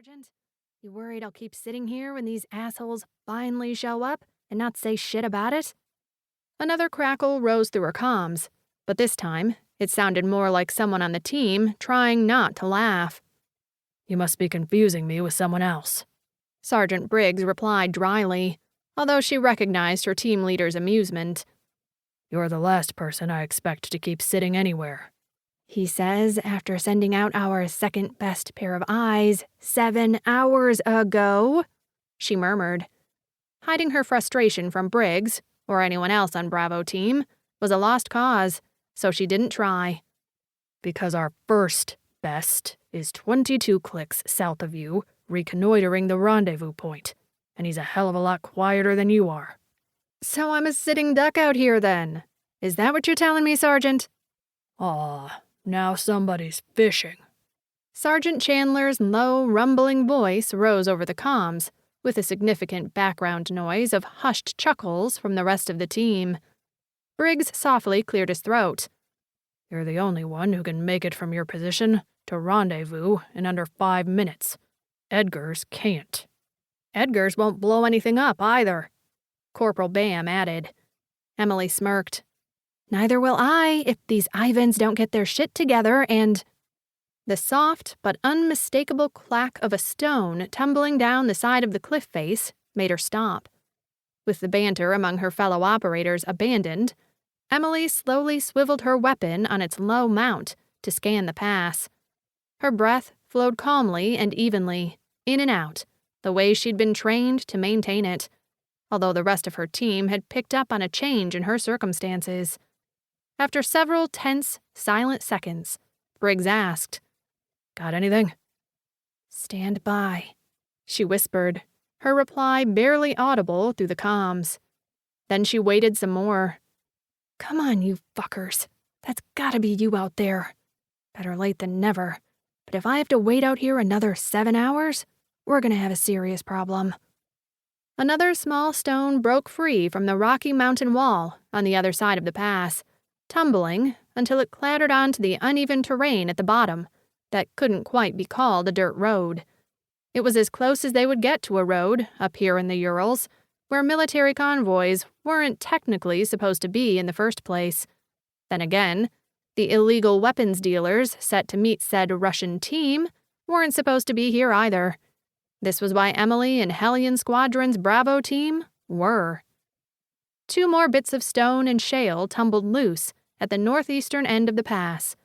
Sergeant? You worried I'll keep sitting here when these assholes finally show up and not say shit about it? Another crackle rose through her comms, but this time it sounded more like someone on the team trying not to laugh. You must be confusing me with someone else, Sergeant Briggs replied dryly, although she recognized her team leader's amusement. You're the last person I expect to keep sitting anywhere, he says after sending out our second best pair of eyes 7 hours ago, she murmured. Hiding her frustration from Briggs, or anyone else on Bravo team, was a lost cause, so she didn't try. Because our first best is 22 clicks south of you, reconnoitering the rendezvous point, and he's a hell of a lot quieter than you are. So I'm a sitting duck out here, then? Is that what you're telling me, Sergeant? Aw, now somebody's fishing. Sergeant Chandler's low, rumbling voice rose over the comms, with a significant background noise of hushed chuckles from the rest of the team. Briggs softly cleared his throat. You're the only one who can make it from your position to rendezvous in under 5 minutes. Edgar's can't. Edgar's won't blow anything up, either, Corporal Bam added. Emily smirked. Neither will I if these Ivans don't get their shit together and... The soft but unmistakable clack of a stone tumbling down the side of the cliff face made her stop. With the banter among her fellow operators abandoned, Emily slowly swiveled her weapon on its low mount to scan the pass. Her breath flowed calmly and evenly, in and out, the way she'd been trained to maintain it, although the rest of her team had picked up on a change in her circumstances. After several tense, silent seconds, Briggs asked, Got anything? Stand by, she whispered, her reply barely audible through the comms. Then she waited some more. Come on, you fuckers. That's gotta be you out there. Better late than never. But if I have to wait out here another 7 hours, we're gonna have a serious problem. Another small stone broke free from the rocky mountain wall on the other side of the pass, tumbling until it clattered onto the uneven terrain at the bottom that couldn't quite be called a dirt road. It was as close as they would get to a road up here in the Urals, where military convoys weren't technically supposed to be in the first place. Then again, the illegal weapons dealers set to meet said Russian team weren't supposed to be here either. This was why Emily and Hellion Squadron's Bravo team were. 2 more bits of stone and shale tumbled loose at the northeastern end of the pass,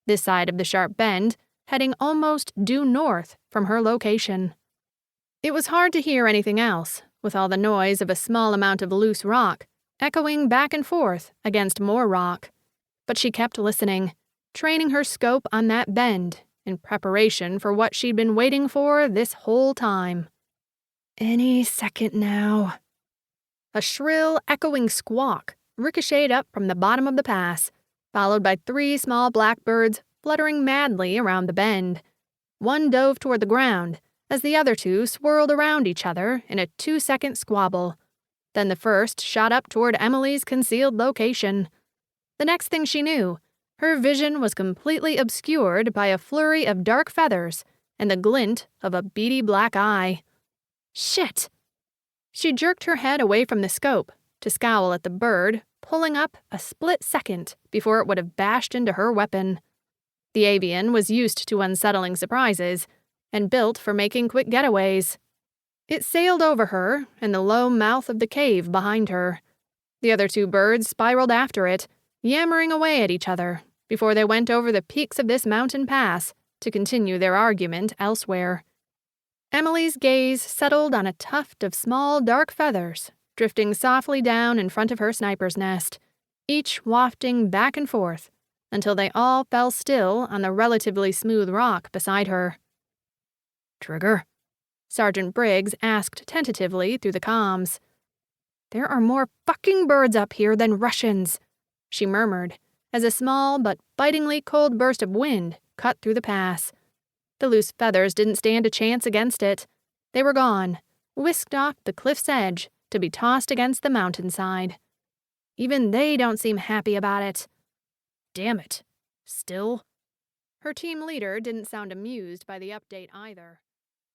this side of the sharp bend heading almost due north from her location. It was hard to hear anything else, with all the noise of a small amount of loose rock echoing back and forth against more rock. But she kept listening, training her scope on that bend in preparation for what she'd been waiting for this whole time. Any second now. A shrill, echoing squawk ricocheted up from the bottom of the pass, followed by 3 small blackbirds fluttering madly around the bend. One dove toward the ground, as the other 2 swirled around each other in a 2-second squabble. Then the first shot up toward Emily's concealed location. The next thing she knew, her vision was completely obscured by a flurry of dark feathers and the glint of a beady black eye. Shit! She jerked her head away from the scope to scowl at the bird, pulling up a split second before it would have bashed into her weapon. The avian was used to unsettling surprises and built for making quick getaways. It sailed over her and the low mouth of the cave behind her. The other 2 birds spiraled after it, yammering away at each other before they went over the peaks of this mountain pass to continue their argument elsewhere. Emily's gaze settled on a tuft of small dark feathers drifting softly down in front of her sniper's nest, each wafting back and forth until they all fell still on the relatively smooth rock beside her. Trigger? Sergeant Briggs asked tentatively through the comms. There are more fucking birds up here than Russians, she murmured, as a small but bitingly cold burst of wind cut through the pass. The loose feathers didn't stand a chance against it. They were gone, whisked off the cliff's edge to be tossed against the mountainside. Even they don't seem happy about it. Damn it. Still? Her team leader didn't sound amused by the update either.